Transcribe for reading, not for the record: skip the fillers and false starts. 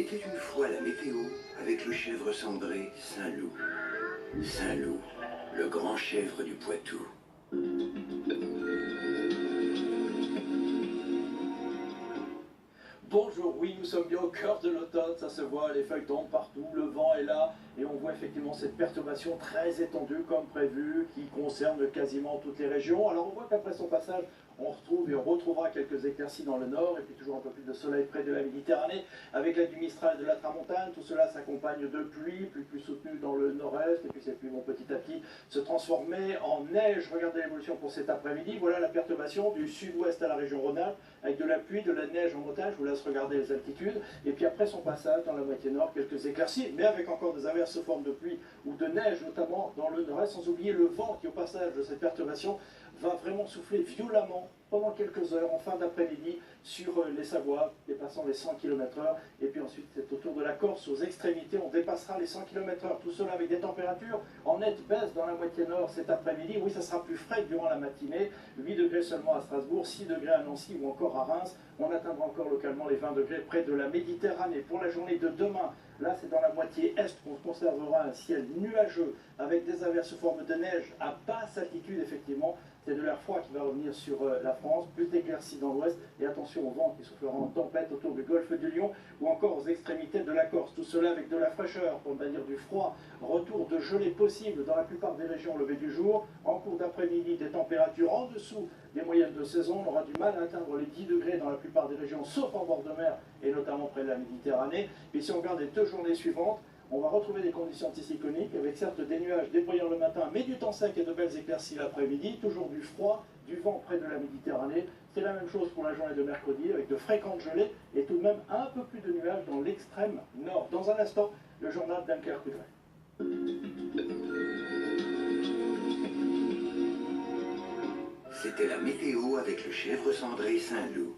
était une fois la météo avec le chèvre cendré Saint-Loup. Saint-Loup, le grand chèvre du Poitou. Bonjour, oui, nous sommes bien au cœur de l'automne, ça se voit, les feuilles tombent partout, le vent est là, et on voit effectivement cette perturbation très étendue comme prévu, qui concerne quasiment toutes les régions. Alors on voit qu'après son passage, on retrouve et on retrouvera quelques éclaircies dans le nord, et puis toujours un peu plus de soleil près de la Méditerranée, avec l'aide du Mistral et de la Tramontane. Tout cela s'accompagne de pluie, plus soutenue dans le nord-est, et puis ces pluies vont petit à petit se transformer en neige. Regardez l'évolution pour cet après-midi, voilà la perturbation du sud-ouest à la région Rhône-Alpes, avec de la pluie, de la neige en montagne. Je vous laisse regarder les altitudes, et puis après son passage dans la moitié nord, quelques éclaircies, mais avec encore des averses sous forme de pluie ou de neige, notamment dans le nord-est, sans oublier le vent qui, au passage de cette perturbation, va vraiment souffler violemment pendant quelques heures en fin d'après-midi sur les Savoies, dépassant les 100 km/h. Et puis ensuite, c'est autour de la Corse, aux extrémités, on dépassera les 100 km/h. Tout cela avec des températures en nette baisse dans la moitié nord cet après-midi. Oui, ça sera plus frais durant la matinée. 8 degrés seulement à Strasbourg, 6 degrés à Nancy ou encore à Reims. On atteindra encore localement les 20 degrés près de la Méditerranée. Pour la journée de demain, là c'est dans la moitié est qu'on conservera un ciel nuageux avec des averses sous forme de neige à basse altitude, effectivement. C'est de l'air froid qui va revenir sur la France, plus d'éclaircies dans l'ouest, et attention au vent qui soufflera en tempête autour du golfe du Lion ou encore aux extrémités de la Corse. Tout cela avec de la fraîcheur, pour ne pas dire du froid. Retour de gelée possible dans la plupart des régions au lever du jour. En cours d'après-midi, des températures en dessous des moyennes de saison. On aura du mal à atteindre les 10 degrés dans la plupart des régions, sauf en bord de mer et notamment près de la Méditerranée. Et si on regarde les 2 journées suivantes, on va retrouver des conditions anticycloniques avec certes des nuages débrouillards le matin, mais du temps sec et de belles éclaircies l'après-midi, toujours du froid, du vent près de la Méditerranée. C'est la même chose pour la journée de mercredi avec de fréquentes gelées et tout de même un peu plus de nuages dans l'extrême nord. Dans un instant, le journal d'Anker-Kudray. C'était la météo avec le chèvre cendré Saint-Loup.